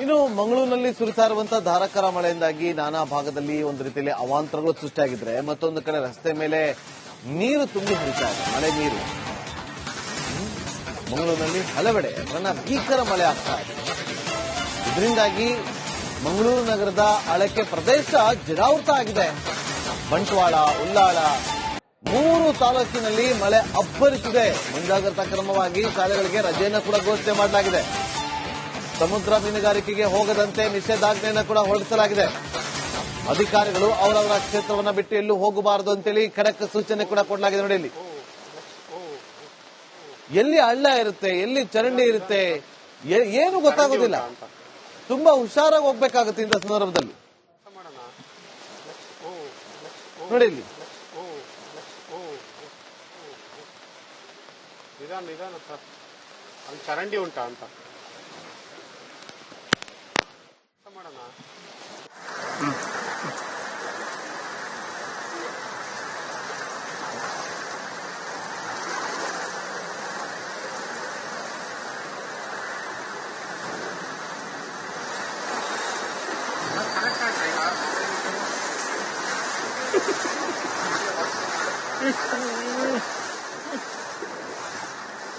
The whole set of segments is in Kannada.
ಇನ್ನು ಮಂಗಳೂರಿನಲ್ಲಿ ಸುರಿತಾ ಇರುವಂತಹ ಧಾರಾಕಾರ ಮಳೆಯಿಂದಾಗಿ ನಾನಾ ಭಾಗದಲ್ಲಿ ಒಂದು ರೀತಿಯಲ್ಲಿ ಅವಾಂತರಗಳು ಸೃಷ್ಟಿಯಾಗಿದ್ರೆ ಮತ್ತೊಂದು ಕಡೆ ರಸ್ತೆ ಮೇಲೆ ನೀರು ತುಂಬಿ ಹರಿತಾ ಇದೆ. ಮಳೆ ನೀರು ಮಂಗಳೂರಿನಲ್ಲಿ ಹಲವೆಡೆ ಭೀಕರ ಮಳೆ ಆಗ್ತಾ ಇದೆ. ಇದರಿಂದಾಗಿ ಮಂಗಳೂರು ನಗರದ ಅಳಕೆ ಪ್ರದೇಶ ಜಲಾವೃತ ಆಗಿದೆ. ಬಂಟ್ವಾಳ, ಉಳ್ಳಾಳ 3 ತಾಲೂಕಿನಲ್ಲಿ ಮಳೆ ಅಬ್ಬರಿಸಿದೆ. ಮುಂಜಾಗ್ರತಾ ಕ್ರಮವಾಗಿ ಶಾಲೆಗಳಿಗೆ ರಜೆಯನ್ನು ಕೂಡ ಘೋಷಣೆ ಮಾಡಲಾಗಿದೆ. ಸಮುದ್ರ ಮೀನುಗಾರಿಕೆಗೆ ಹೋಗದಂತೆ ನಿಷೇಧಾಜ್ಞೆಯನ್ನು ಕೂಡ ಹೊರಡಿಸಲಾಗಿದೆ. ಅಧಿಕಾರಿಗಳು ಅವರವರ ಕ್ಷೇತ್ರವನ್ನು ಬಿಟ್ಟು ಎಲ್ಲೂ ಹೋಗಬಾರದು ಅಂತೇಳಿ ಖಡಕ್ ಸೂಚನೆ ಕೂಡ ಕೊಡಲಾಗಿದೆ. ನೋಡಿ, ಇಲ್ಲಿ ಎಲ್ಲಿ ಹಳ್ಳ ಇರುತ್ತೆ, ಎಲ್ಲಿ ಚರಂಡಿ ಇರುತ್ತೆ, ಏನು ಗೊತ್ತಾಗೋದಿಲ್ಲ. ತುಂಬಾ ಹುಷಾರಾಗಿ ಹೋಗ್ಬೇಕಾಗುತ್ತೆ ಇಂಥ ಸಂದರ್ಭದಲ್ಲಿ. ನೋಡಿ, ಇಲ್ಲಿ ನಿಧಾನ ಅಲ್ಲಿ ಚರಂಡಿ ಉಂಟಾ ಅಂತ ಮಾಡೋಣ.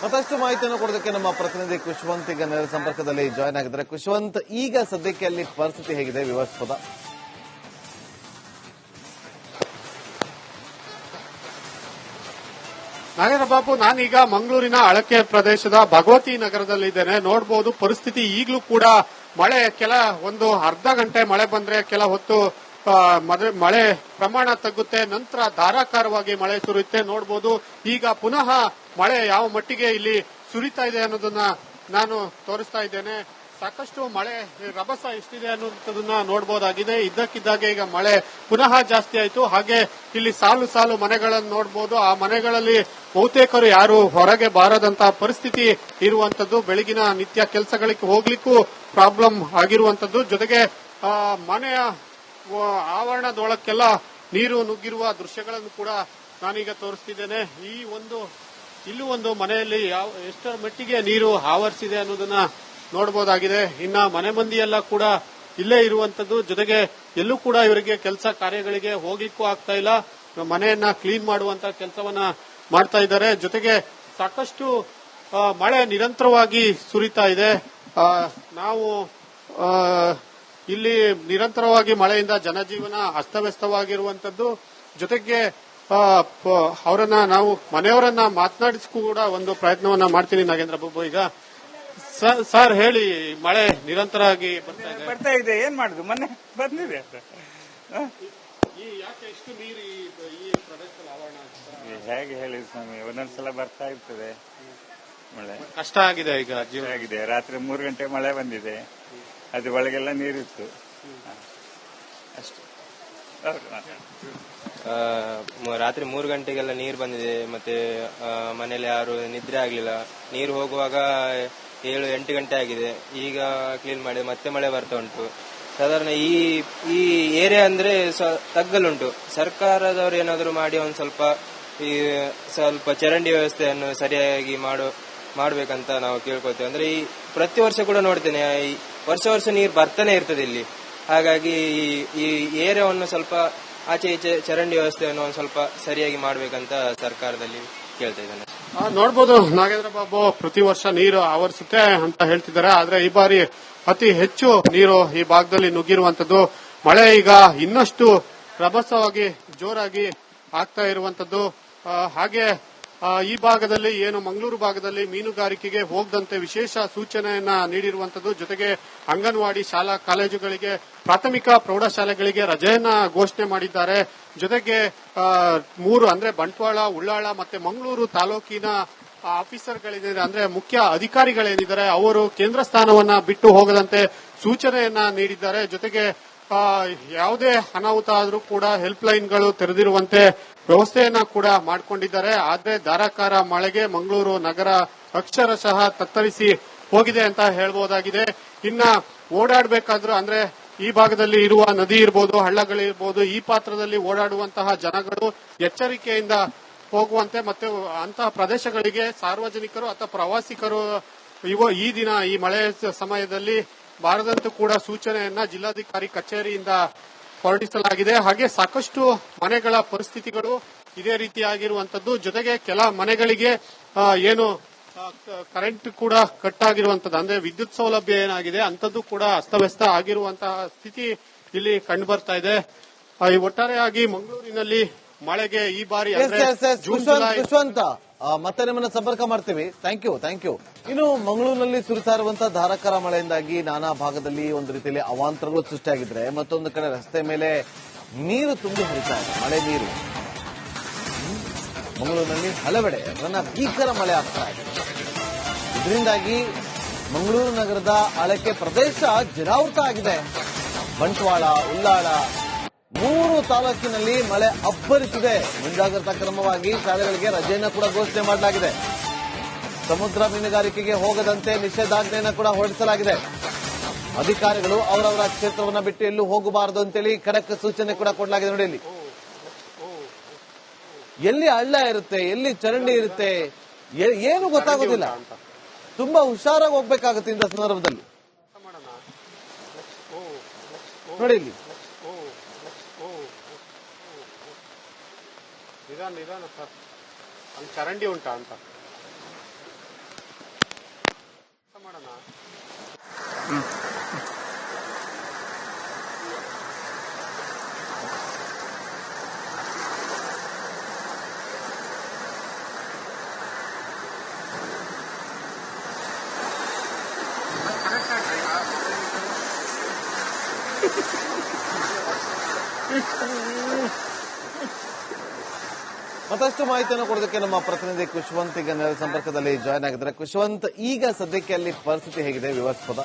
ಮತ್ತಷ್ಟು ಮಾಹಿತಿಯನ್ನು ಕೊಡೋದಕ್ಕೆ ನಮ್ಮ ಪ್ರತಿನಿಧಿ ಖುಷ್ವಂತ್ ಈಗ ನೇರ ಸಂಪರ್ಕದಲ್ಲಿ ಜಾಯ್ನ್ ಆಗಿದ್ದಾರೆ. ಖುಷ್ವಂತ್, ಈಗ ಸದ್ಯಕ್ಕೆ ಅಲ್ಲಿ ಪರಿಸ್ಥಿತಿ ಹೇಗಿದೆ ವಿವಾದಾಸ್ಪದ? ನಾಗೇಂದ್ರ ಬಾಬು, ನಾನೀಗ ಮಂಗಳೂರಿನ ಅಳಕೆ ಪ್ರದೇಶದ ಭಗವತಿ ನಗರದಲ್ಲಿದ್ದೇನೆ. ನೋಡಬಹುದು ಪರಿಸ್ಥಿತಿ ಈಗಲೂ ಕೂಡ ಮಳೆ ಒಂದು ಅರ್ಧ ಗಂಟೆ ಮಳೆ ಬಂದ್ರೆ ಕೆಲ ಹೊತ್ತು ಮಳೆ ಪ್ರಮಾಣ ತಗ್ಗುತ್ತೆ, ನಂತರ ಧಾರಾಕಾರವಾಗಿ ಮಳೆ ಸುರಿಯುತ್ತೆ. ನೋಡಬಹುದು ಈಗ ಪುನಃ ಮಳೆ ಯಾವ ಮಟ್ಟಿಗೆ ಇಲ್ಲಿ ಸುರಿತಾ ಇದೆ ಅನ್ನೋದನ್ನ ನಾನು ತೋರಿಸ್ತಾ ಇದ್ದೇನೆ. ಸಾಕಷ್ಟು ಮಳೆ ರಭಸ ಎಷ್ಟಿದೆ ಅನ್ನೋದನ್ನ ನೋಡಬಹುದಾಗಿದೆ. ಇದ್ದಕ್ಕಿದ್ದಾಗೆ ಈಗ ಮಳೆ ಪುನಃ ಜಾಸ್ತಿ ಆಯಿತು. ಹಾಗೆ ಇಲ್ಲಿ ಸಾಲು ಸಾಲು ಮನೆಗಳನ್ನು ನೋಡಬಹುದು. ಆ ಮನೆಗಳಲ್ಲಿ ಬಹುತೇಕರು ಯಾರು ಹೊರಗೆ ಬಾರದಂತಹ ಪರಿಸ್ಥಿತಿ ಇರುವಂತದ್ದು. ಬೆಳಗಿನ ನಿತ್ಯ ಕೆಲಸಗಳಿಗೆ ಹೋಗ್ಲಿಕ್ಕೂ ಪ್ರಾಬ್ಲಮ್ ಆಗಿರುವಂತದ್ದು. ಜೊತೆಗೆ ಮನೆಯ ಆವರಣದೊಳಕ್ಕೆಲ್ಲ ನೀರು ನುಗ್ಗಿರುವ ದೃಶ್ಯಗಳನ್ನು ಕೂಡ ನಾನೀಗ ತೋರಿಸ್ತಿದ್ದೇನೆ. ಇಲ್ಲೂ ಒಂದು ಮನೆಯಲ್ಲಿ ಎಷ್ಟರ ಮಟ್ಟಿಗೆ ನೀರು ಆವರಿಸಿದೆ ಅನ್ನೋದನ್ನ ನೋಡಬಹುದಾಗಿದೆ. ಇನ್ನ ಮನೆ ಮಂದಿಯೆಲ್ಲ ಕೂಡ ಇಲ್ಲೇ ಇರುವಂತದ್ದು. ಜೊತೆಗೆ ಎಲ್ಲೂ ಕೂಡ ಇವರಿಗೆ ಕೆಲಸ ಕಾರ್ಯಗಳಿಗೆ ಹೋಗ್ಲಿಕ್ಕೂ ಆಗ್ತಾ ಇಲ್ಲ. ಮನೆಯನ್ನ ಕ್ಲೀನ್ ಮಾಡುವಂತ ಕೆಲಸವನ್ನ ಮಾಡ್ತಾ ಇದ್ದಾರೆ. ಜೊತೆಗೆ ಸಾಕಷ್ಟು ಮಳೆ ನಿರಂತರವಾಗಿ ಸುರಿತಾ ಇದೆ. ನಾವು ಇಲ್ಲಿ ನಿರಂತರವಾಗಿ ಮಳೆಯಿಂದ ಜನಜೀವನ ಅಸ್ತವ್ಯಸ್ತವಾಗಿರುವಂತದ್ದು. ಜೊತೆಗೆ ನಾವು ಮನೆಯವರನ್ನ ಮಾತನಾಡಿಸ್ಕೂ ಕೂಡ ಒಂದು ಪ್ರಯತ್ನವನ್ನ ಮಾಡ್ತೀನಿ. ನಾಗೇಂದ್ರ ಬಾಬು, ಈಗ ಸರ್ ಹೇಳಿ, ಮಳೆ ನಿರಂತರವಾಗಿ ಬರ್ತಾ ಇದೆ, ಏನ್ ಮಾಡುದು, ಮೊನ್ನೆ ಬಂದಿದೆ. ಯಾಕೆ ಎಷ್ಟು ನೀರು ಈ ಪ್ರದೇಶದಲ್ಲಿ ಆವರಣ ಹೇಗೆ ಹೇಳಿ ಸ್ವಾಮಿ, ಒಂದೊಂದ್ಸಲ ಬರ್ತಾ ಇರ್ತದೆ ಮಳೆ. ಕಷ್ಟ ಆಗಿದೆ ಈಗ ಜೀವನ ಆಗಿದೆ. ರಾತ್ರಿ 3 ಗಂಟೆ ಮಳೆ ಬಂದಿದೆ, ಅದು ಒಳಗೆಲ್ಲ ನೀರಿತ್ತು ಅಷ್ಟೇ. ರಾತ್ರಿ 3 ಗಂಟೆಗೆಲ್ಲ ನೀರು ಬಂದಿದೆ. ಮತ್ತೆ ಮನೇಲಿ ಯಾರು ನಿದ್ರೆ ಆಗ್ಲಿಲ್ಲ. ನೀರು ಹೋಗುವಾಗ 7-8 ಗಂಟೆ ಆಗಿದೆ. ಈಗ ಕ್ಲೀನ್ ಮಾಡಿ ಮತ್ತೆ ಮಳೆ ಬರ್ತಾ ಉಂಟು. ಸಾಧಾರಣ ಈ ಏರಿಯಾ ಅಂದ್ರೆ ತಗ್ಗಲುಂಟು. ಸರ್ಕಾರದವರು ಏನಾದ್ರು ಮಾಡಿ ಒಂದ್ ಸ್ವಲ್ಪ ಚರಂಡಿ ವ್ಯವಸ್ಥೆಯನ್ನು ಸರಿಯಾಗಿ ಮಾಡ್ಬೇಕಂತ ನಾವು ಕೇಳ್ಕೊಳ್ತೇವೆ. ಅಂದ್ರೆ ಈ ಪ್ರತಿ ವರ್ಷ ಕೂಡ ನೋಡ್ತೇನೆ, ಈ ವರ್ಷ ನೀರು ಬರ್ತಾನೆ ಇರ್ತದೆ ಇಲ್ಲಿ. ಹಾಗಾಗಿ ಈ ಏರಿಯಾವನ್ನು ಸ್ವಲ್ಪ ಆಚೆ ಈಚೆ ಚರಂಡಿ ವ್ಯವಸ್ಥೆಯನ್ನು ಒಂದ್ ಸ್ವಲ್ಪ ಸರಿಯಾಗಿ ಮಾಡ್ಬೇಕಂತ ಸರ್ಕಾರದಲ್ಲಿ ಕೇಳ್ತಾ ಇದ್ದೇನೆ. ನೋಡಬಹುದು ನಾಗೇಂದ್ರ ಬಾಬು, ಪ್ರತಿ ವರ್ಷ ನೀರು ಆವರಿಸುತ್ತೆ ಅಂತ ಹೇಳ್ತಿದ್ದಾರೆ. ಆದ್ರೆ ಈ ಬಾರಿ ಅತಿ ಹೆಚ್ಚು ನೀರು ಈ ಭಾಗದಲ್ಲಿ ನುಗ್ಗಿರುವಂತದ್ದು. ಮಳೆ ಈಗ ಇನ್ನಷ್ಟು ರಭಸವಾಗಿ ಜೋರಾಗಿ ಆಗ್ತಾ ಇರುವಂತದ್ದು. ಹಾಗೆ ಈ ಭಾಗದಲ್ಲಿ ಮಂಗಳೂರು ಭಾಗದಲ್ಲಿ ಮೀನುಗಾರಿಕೆಗೆ ಹೋಗದಂತೆ ವಿಶೇಷ ಸೂಚನೆಯನ್ನ ನೀಡಿರುವಂತದ್ದು. ಜೊತೆಗೆ ಅಂಗನವಾಡಿ ಶಾಲಾ ಕಾಲೇಜುಗಳಿಗೆ, ಪ್ರಾಥಮಿಕ ಪ್ರೌಢಶಾಲೆಗಳಿಗೆ ರಜೆಯನ್ನ ಘೋಷಣೆ ಮಾಡಿದ್ದಾರೆ. ಜೊತೆಗೆ 3 ಅಂದ್ರೆ ಬಂಟ್ವಾಳ, ಉಳ್ಳಾಳ ಮತ್ತೆ ಮಂಗಳೂರು ತಾಲೂಕಿನ ಆಫೀಸರ್ಗಳೇನಿದೆ, ಅಂದ್ರೆ ಮುಖ್ಯ ಅಧಿಕಾರಿಗಳೇನಿದ್ದಾರೆ, ಅವರು ಕೇಂದ್ರ ಸ್ಥಾನವನ್ನ ಬಿಟ್ಟು ಹೋಗದಂತೆ ಸೂಚನೆಯನ್ನ ನೀಡಿದ್ದಾರೆ. ಜೊತೆಗೆ ಯಾವುದೇ ಅನಾಹುತ ಆದರೂ ಕೂಡ ಹೆಲ್ಪ್ ಲೈನ್ಗಳು ತೆರೆದಿರುವಂತೆ ವ್ಯವಸ್ಥೆಯನ್ನ ಕೂಡ ಮಾಡಿಕೊಂಡಿದ್ದಾರೆ. ಆದ್ರೆ ಧಾರಾಕಾರ ಮಳೆಗೆ ಮಂಗಳೂರು ನಗರ ಅಕ್ಷರಶಃ ತತ್ತರಿಸಿ ಹೋಗಿದೆ ಅಂತ ಹೇಳಬಹುದಾಗಿದೆ. ಇನ್ನ ಓಡಾಡಬೇಕಾದ್ರೂ ಅಂದ್ರೆ ಈ ಭಾಗದಲ್ಲಿ ಇರುವ ನದಿ ಇರ್ಬೋದು, ಹಳ್ಳಗಳಿರ್ಬೋದು, ಈ ಪಾತ್ರದಲ್ಲಿ ಓಡಾಡುವಂತಹ ಜನಗಳು ಎಚ್ಚರಿಕೆಯಿಂದ ಹೋಗುವಂತೆ ಮತ್ತೆ ಅಂತಹ ಪ್ರದೇಶಗಳಿಗೆ ಸಾರ್ವಜನಿಕರು ಅಥವಾ ಪ್ರವಾಸಿಗರು ಈ ದಿನ ಈ ಮಳೆ ಸಮಯದಲ್ಲಿ ಬಾರದಂತೂ ಕೂಡ ಸೂಚನೆಯನ್ನ ಜಿಲ್ಲಾಧಿಕಾರಿ ಕಚೇರಿಯಿಂದ ಹೊರಡಿಸಲಾಗಿದೆ. ಹಾಗೆ ಸಾಕಷ್ಟು ಮನೆಗಳ ಪರಿಸ್ಥಿತಿಗಳು ಇದೇ ರೀತಿಯಾಗಿರುವಂತದ್ದು. ಜೊತೆಗೆ ಕೆಲ ಮನೆಗಳಿಗೆ ಏನು ಕರೆಂಟ್ ಕೂಡ ಕಟ್ ಆಗಿರುವಂತದ್ದು, ಅಂದ್ರೆ ವಿದ್ಯುತ್ ಸೌಲಭ್ಯ ಏನಾಗಿದೆ ಅಂತದ್ದು ಕೂಡ ಅಸ್ತವ್ಯಸ್ತ ಆಗಿರುವಂತಹ ಸ್ಥಿತಿ ಇಲ್ಲಿ ಕಂಡು ಬರ್ತಾ ಇದೆ. ಒಟ್ಟಾರೆಯಾಗಿ ಮಂಗಳೂರಿನಲ್ಲಿ ಮಳೆಗೆ ಈ ಬಾರಿ ಯಶವಂತ ಮತ್ತೆ ನಿಮ್ಮನ್ನ ಸಂಪರ್ಕ ಮಾಡ್ತೀವಿ. Thank you. ಇನ್ನು ಮಂಗಳೂರಿನಲ್ಲಿ ಸುರಿತಾ ಇರುವಂತಹ ಧಾರಾಕಾರ ಮಳೆಯಿಂದಾಗಿ ನಾನಾ ಭಾಗದಲ್ಲಿ ಒಂದು ರೀತಿಯಲ್ಲಿ ಅವಾಂತರಗಳು ಸೃಷ್ಟಿಯಾಗಿದ್ರೆ, ಮತ್ತೊಂದು ಕಡೆ ರಸ್ತೆ ಮೇಲೆ ನೀರು ತುಂಬಿ ಹರಿತಾ ಇದೆ. ಮಳೆ ನೀರು ಮಂಗಳೂರಿನಲ್ಲಿ ಹಲವೆಡೆ ಭೀಕರ ಮಳೆ ಆಗ್ತಾ ಇದೆ. ಇದರಿಂದಾಗಿ ಮಂಗಳೂರು ನಗರದ ಅಳಕೆ ಪ್ರದೇಶ ಜಲಾವೃತ ಆಗಿದೆ. ಬಂಟ್ವಾಳ, ಉಳ್ಳಾಳ 3 ತಾಲೂಕಿನಲ್ಲಿ ಮಳೆ ಅಬ್ಬರಿಸಿದೆ. ಮುಂಜಾಗ್ರತಾ ಕ್ರಮವಾಗಿ ಶಾಲೆಗಳಿಗೆ ರಜೆಯನ್ನು ಕೂಡ ಘೋಷಣೆ ಮಾಡಲಾಗಿದೆ. ಸಮುದ್ರ ಮೀನುಗಾರಿಕೆಗೆ ಹೋಗದಂತೆ ನಿಷೇಧಾಜ್ಞೆಯನ್ನು ಕೂಡ ಹೊರಡಿಸಲಾಗಿದೆ. ಅಧಿಕಾರಿಗಳು ಅವರವರ ಕ್ಷೇತ್ರವನ್ನು ಬಿಟ್ಟು ಎಲ್ಲೂ ಹೋಗಬಾರದು ಅಂತೇಳಿ ಖಡಕ್ ಸೂಚನೆ ಕೂಡ ಕೊಡಲಾಗಿದೆ. ನೋಡಿ, ಇಲ್ಲಿ ಎಲ್ಲಿ ಹಳ್ಳ ಇರುತ್ತೆ, ಎಲ್ಲಿ ಚರಂಡಿ ಇರುತ್ತೆ, ಏನು ಗೊತ್ತಾಗೋದಿಲ್ಲ. ತುಂಬಾ ಹುಷಾರಾಗಿ ಹೋಗ್ಬೇಕಾಗುತ್ತೆ ಇಂಥ ಸಂದರ್ಭದಲ್ಲಿ. ನೋಡಿ, ಇಲ್ಲಿ ನಿಧಾನ ಸರ್, ಅಲ್ಲಿ ಚರಂಡಿ ಉಂಟಾ ಅಂತ ಮಾಡೋಣ. ಮತ್ತಷ್ಟು ಮಾಹಿತಿಯನ್ನು ಕೊಡೋದಕ್ಕೆ ನಮ್ಮ ಪ್ರತಿನಿಧಿ ಖುಷ್ವಂತ್ ಈಗ ನೇರ ಸಂಪರ್ಕದಲ್ಲಿ ಜಾಯ್ನ್ ಆಗಿದ್ದಾರೆ. ಖುಷ್ವಂತ್, ಈಗ ಸದ್ಯಕ್ಕೆ ಅಲ್ಲಿ ಪರಿಸ್ಥಿತಿ ಹೇಗಿದೆ ವಿವಾದಾಸ್ಪದ?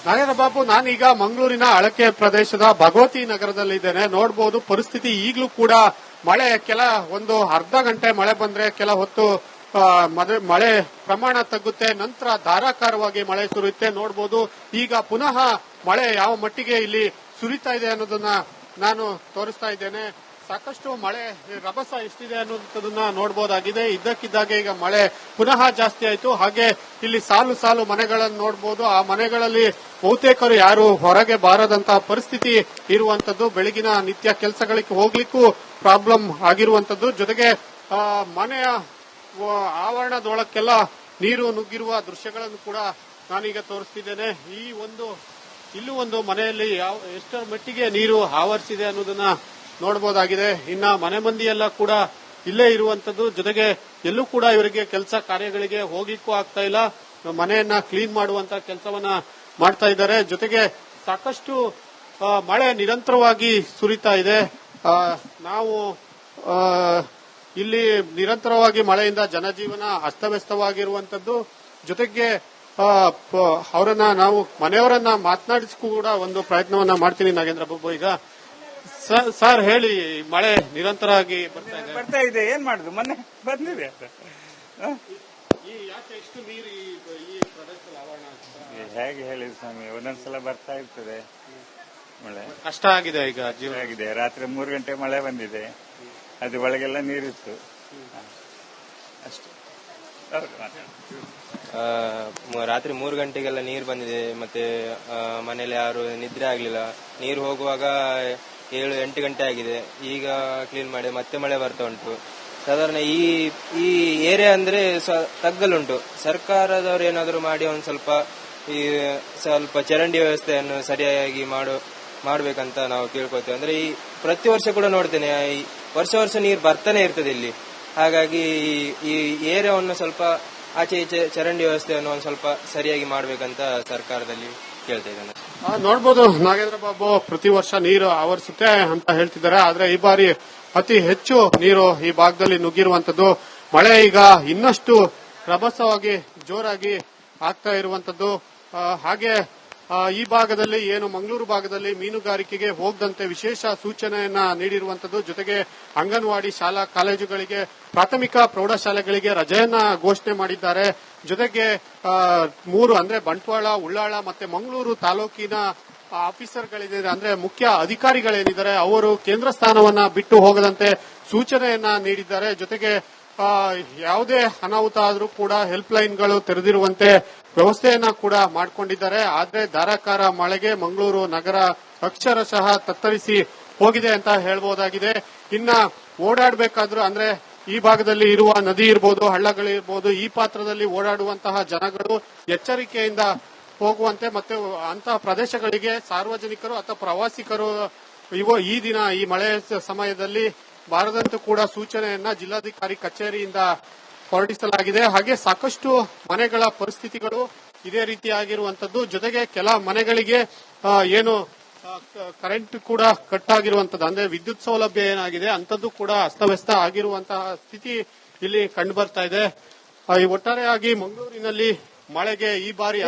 ನಾಗೇಂದ್ರ ಬಾಬು, ನಾನೀಗ ಮಂಗಳೂರಿನ ಅಳಕೆ ಪ್ರದೇಶದ ಭಗವತಿ ನಗರದಲ್ಲಿದ್ದೇನೆ. ನೋಡಬಹುದು ಪರಿಸ್ಥಿತಿ ಈಗಲೂ ಕೂಡ ಮಳೆ ಒಂದು ಅರ್ಧ ಗಂಟೆ ಮಳೆ ಬಂದ್ರೆ ಕೆಲ ಹೊತ್ತು ಮಳೆ ಪ್ರಮಾಣ ತಗ್ಗುತ್ತೆ, ನಂತರ ಧಾರಾಕಾರವಾಗಿ ಮಳೆ ಸುರಿಯುತ್ತೆ. ನೋಡಬಹುದು ಈಗ ಪುನಃ ಮಳೆ ಯಾವ ಮಟ್ಟಿಗೆ ಇಲ್ಲಿ ಸುರಿತಾ ಇದೆ ಅನ್ನೋದನ್ನ ನಾನು ತೋರಿಸ್ತಾ ಇದ್ದೇನೆ. ಸಾಕಷ್ಟು ಮಳೆ ರಭಸ ಎಷ್ಟಿದೆ ಅನ್ನೋದನ್ನ ನೋಡಬಹುದಾಗಿದೆ. ಇದ್ದಕ್ಕಿದ್ದಾಗೆ ಈಗ ಮಳೆ ಪುನಃ ಜಾಸ್ತಿ ಆಯಿತು. ಹಾಗೆ ಇಲ್ಲಿ ಸಾಲು ಸಾಲು ಮನೆಗಳನ್ನು ನೋಡಬಹುದು. ಆ ಮನೆಗಳಲ್ಲಿ ಬಹುತೇಕರು ಯಾರು ಹೊರಗೆ ಬಾರದಂತಹ ಪರಿಸ್ಥಿತಿ ಇರುವಂತದ್ದು. ಬೆಳಗಿನ ನಿತ್ಯ ಕೆಲಸಗಳಿಗೆ ಹೋಗ್ಲಿಕ್ಕೂ ಪ್ರಾಬ್ಲಮ್ ಆಗಿರುವಂತದ್ದು. ಜೊತೆಗೆ ಮನೆಯ ಆವರಣದೊಳಕ್ಕೆಲ್ಲ ನೀರು ನುಗ್ಗಿರುವ ದೃಶ್ಯಗಳನ್ನು ಕೂಡ ನಾನೀಗ ತೋರಿಸ್ತಿದ್ದೇನೆ. ಇಲ್ಲೂ ಒಂದು ಮನೆಯಲ್ಲಿ ಎಷ್ಟರ ಮಟ್ಟಿಗೆ ನೀರು ಆವರಿಸಿದೆ ಅನ್ನೋದನ್ನ ನೋಡಬಹುದಾಗಿದೆ. ಇನ್ನ ಮನೆ ಮಂದಿಯೆಲ್ಲ ಕೂಡ ಇಲ್ಲೇ ಇರುವಂತದ್ದು. ಜೊತೆಗೆ ಎಲ್ಲೂ ಕೂಡ ಇವರಿಗೆ ಕೆಲಸ ಕಾರ್ಯಗಳಿಗೆ ಹೋಗ್ಲಿಕ್ಕೂ ಆಗ್ತಾ ಇಲ್ಲ. ಮನೆಯನ್ನ ಕ್ಲೀನ್ ಮಾಡುವಂತ ಕೆಲಸವನ್ನ ಮಾಡ್ತಾ ಇದ್ದಾರೆ. ಜೊತೆಗೆ ಸಾಕಷ್ಟು ಮಳೆ ನಿರಂತರವಾಗಿ ಸುರಿತಾ ಇದೆ. ನಾವು ಇಲ್ಲಿ ನಿರಂತರವಾಗಿ ಮಳೆಯಿಂದ ಜನಜೀವನ ಅಸ್ತವ್ಯಸ್ತವಾಗಿರುವಂತದ್ದು. ಜೊತೆಗೆ ನಾವು ಮನೆಯವರನ್ನ ಮಾತನಾಡಿಸಿ ಕೂಡ ಒಂದು ಪ್ರಯತ್ನವನ್ನ ಮಾಡ್ತೀನಿ. ನಾಗೇಂದ್ರ ಬಾಬು, ಈಗ ಸರ್ ಹೇಳಿ, ಮಳೆ ನಿರಂತರವಾಗಿ ಬರ್ತಾ ಇದೆ, ಏನ್ ಮಾಡುದು, ಮೊನ್ನೆ ಬಂದಿದೆ. ಯಾಕೆ ಎಷ್ಟು ನೀರು ಈ ಪ್ರದೇಶದಲ್ಲಿ ಆವರಣ ಹೇಗೆ ಹೇಳಿದ್ರು ಸ್ವಾಮಿ, ಒಂದೊಂದ್ಸಲ ಬರ್ತಾ ಇರ್ತದೆ ಮಳೆ. ಕಷ್ಟ ಆಗಿದೆ ಈಗ ಜೀವನ ಆಗಿದೆ. ರಾತ್ರಿ 3 ಗಂಟೆ ಮಳೆ ಬಂದಿದೆ, ಅದು ಒಳಗೆಲ್ಲ ನೀರಿತ್ತು ಅಷ್ಟೇ. ರಾತ್ರಿ 3 ಗಂಟೆಗೆಲ್ಲ ನೀರು ಬಂದಿದೆ. ಮತ್ತೆ ಮನೇಲಿ ಯಾರು ನಿದ್ರೆ ಆಗ್ಲಿಲ್ಲ. ನೀರು ಹೋಗುವಾಗ 7-8 ಗಂಟೆ ಆಗಿದೆ. ಈಗ ಕ್ಲೀನ್ ಮಾಡಿ ಮತ್ತೆ ಮಳೆ ಬರ್ತಾ ಉಂಟು. ಸಾಧಾರಣ ಈ ಏರಿಯಾ ಅಂದ್ರೆ ತಗ್ಗಲುಂಟು. ಸರ್ಕಾರದವರು ಏನಾದರೂ ಮಾಡಿ ಒಂದ್ ಸ್ವಲ್ಪ ಚರಂಡಿ ವ್ಯವಸ್ಥೆಯನ್ನು ಸರಿಯಾಗಿ ಮಾಡ್ಬೇಕಂತ ನಾವು ಕೇಳ್ಕೊತೇವೆ. ಅಂದ್ರೆ ಈ ಪ್ರತಿ ವರ್ಷ ಕೂಡ ನೋಡ್ತೇನೆ, ವರ್ಷ ನೀರು ಬರ್ತಾನೆ ಇರ್ತದೆ ಇಲ್ಲಿ. ಹಾಗಾಗಿ ಈ ಏರಿಯಾವನ್ನು ಸ್ವಲ್ಪ ಆಚೆ ಈಚೆ ಚರಂಡಿ ವ್ಯವಸ್ಥೆಯನ್ನು ಒಂದ್ ಸ್ವಲ್ಪ ಸರಿಯಾಗಿ ಮಾಡ್ಬೇಕಂತ ಸರ್ಕಾರದಲ್ಲಿ ಕೇಳ್ತಾ ಇದ್ದೇನೆ. ನೋಡ್ಬೋದು ನಾಗೇಂದ್ರ ಬಾಬು, ಪ್ರತಿ ವರ್ಷ ನೀರು ಆವರಿಸುತ್ತೆ ಅಂತ ಹೇಳ್ತಿದ್ದಾರೆ. ಆದ್ರೆ ಈ ಬಾರಿ ಅತಿ ಹೆಚ್ಚು ನೀರು ಈ ಭಾಗದಲ್ಲಿ ನುಗ್ಗಿರುವಂತದ್ದು. ಮಳೆ ಈಗ ಇನ್ನಷ್ಟು ರಭಸವಾಗಿ ಜೋರಾಗಿ ಆಗ್ತಾ ಇರುವಂತದ್ದು. ಹಾಗೆ ಈ ಭಾಗದಲ್ಲಿ ಮಂಗಳೂರು ಭಾಗದಲ್ಲಿ ಮೀನುಗಾರಿಕೆಗೆ ಹೋಗದಂತೆ ವಿಶೇಷ ಸೂಚನೆಯನ್ನ ನೀಡಿರುವಂತದ್ದು. ಜೊತೆಗೆ ಅಂಗನವಾಡಿ ಶಾಲಾ ಕಾಲೇಜುಗಳಿಗೆ, ಪ್ರಾಥಮಿಕ ಪ್ರೌಢಶಾಲೆಗಳಿಗೆ ರಜೆಯನ್ನ ಘೋಷಣೆ ಮಾಡಿದ್ದಾರೆ. ಜೊತೆಗೆ 3 ಅಂದ್ರೆ ಬಂಟ್ವಾಳ, ಉಳ್ಳಾಳ ಮತ್ತೆ ಮಂಗಳೂರು ತಾಲೂಕಿನ ಆಫೀಸರ್ಗಳಿದ್ದಾರೆ, ಅಂದ್ರೆ ಮುಖ್ಯ ಅಧಿಕಾರಿಗಳೇನಿದ್ದಾರೆ ಅವರು ಕೇಂದ್ರ ಸ್ಥಾನವನ್ನ ಬಿಟ್ಟು ಹೋಗದಂತೆ ಸೂಚನೆಯನ್ನ ನೀಡಿದ್ದಾರೆ. ಜೊತೆಗೆ ಯಾವುದೇ ಅನಾಹುತ ಆದ್ರೂ ಕೂಡ ಹೆಲ್ಪ್ ಲೈನ್ಗಳು ತೆರೆದಿರುವಂತೆ ವ್ಯವಸ್ಥೆಯನ್ನ ಕೂಡ ಮಾಡಿಕೊಂಡಿದ್ದಾರೆ. ಆದ್ರೆ ಧಾರಾಕಾರ ಮಳೆಗೆ ಮಂಗಳೂರು ನಗರ ಅಕ್ಷರಶಃ ತತ್ತರಿಸಿ ಹೋಗಿದೆ ಅಂತ ಹೇಳ್ಬಹುದಾಗಿದೆ. ಇನ್ನ ಓಡಾಡಬೇಕಾದ್ರೂ ಅಂದ್ರೆ ಈ ಭಾಗದಲ್ಲಿ ಇರುವ ನದಿ ಇರ್ಬೋದು, ಹಳ್ಳಗಳಿರ್ಬೋದು, ಈ ಪಾತ್ರದಲ್ಲಿ ಓಡಾಡುವಂತಹ ಜನಗಳು ಎಚ್ಚರಿಕೆಯಿಂದ ಹೋಗುವಂತೆ ಮತ್ತೆ ಅಂತಹ ಪ್ರದೇಶಗಳಿಗೆ ಸಾರ್ವಜನಿಕರು ಅಥವಾ ಪ್ರವಾಸಿಗರು ಈ ದಿನ ಈ ಮಳೆ ಸಮಯದಲ್ಲಿ ಬಾರದಂತೂ ಕೂಡ ಸೂಚನೆಯನ್ನ ಜಿಲ್ಲಾಧಿಕಾರಿ ಕಚೇರಿಯಿಂದ ಹೊರಡಿಸಲಾಗಿದೆ. ಹಾಗೆ ಸಾಕಷ್ಟು ಮನೆಗಳ ಪರಿಸ್ಥಿತಿಗಳು ಇದೇ ರೀತಿಯಾಗಿರುವಂತದ್ದು. ಜೊತೆಗೆ ಕೆಲ ಮನೆಗಳಿಗೆ ಏನು ಕರೆಂಟ್ ಕೂಡ ಕಟ್ ಆಗಿರುವಂತದ್ದು, ಅಂದ್ರೆ ವಿದ್ಯುತ್ ಸೌಲಭ್ಯ ಏನಾಗಿದೆ ಅಂತದ್ದು ಕೂಡ ಅಸ್ತವ್ಯಸ್ತ ಆಗಿರುವಂತಹ ಸ್ಥಿತಿ ಇಲ್ಲಿ ಕಂಡು ಬರ್ತಾ ಇದೆ. ಒಟ್ಟಾರೆಯಾಗಿ ಮಂಗಳೂರಿನಲ್ಲಿ ಮಳೆಗೆ ಈ ಬಾರಿ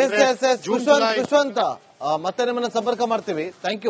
ಖುಷ್ವಂತ ಮತ್ತೆ ನಿಮ್ಮನ್ನ ಸಂಪರ್ಕ ಮಾಡ್ತೀವಿ. Thank you.